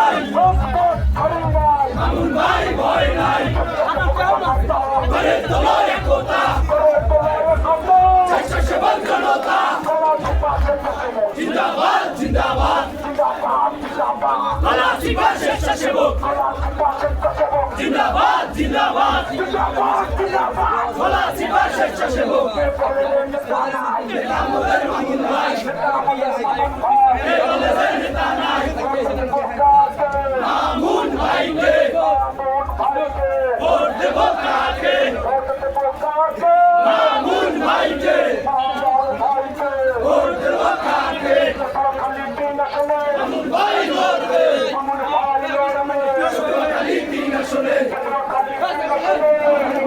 নাই মামুন ভাই ভয় নাই গড়ে তোলো একতা স্বেচ্ছাসেবক জনতা জিন্দাবাদ জিন্দাবাদ গলাচিপা স্বেচ্ছাসেবক জিন্দাবাদ জিন্দাবাদ গলাচিপা স্বেচ্ছাসেবক আমাদের মামুন ভাই নেতা নাই মামুন ভাইকে ভোট দেব কাকে মামুন ভাইকে ভোট দেব কাকে মামুন ভাই লড়বে খালি তিন আসনে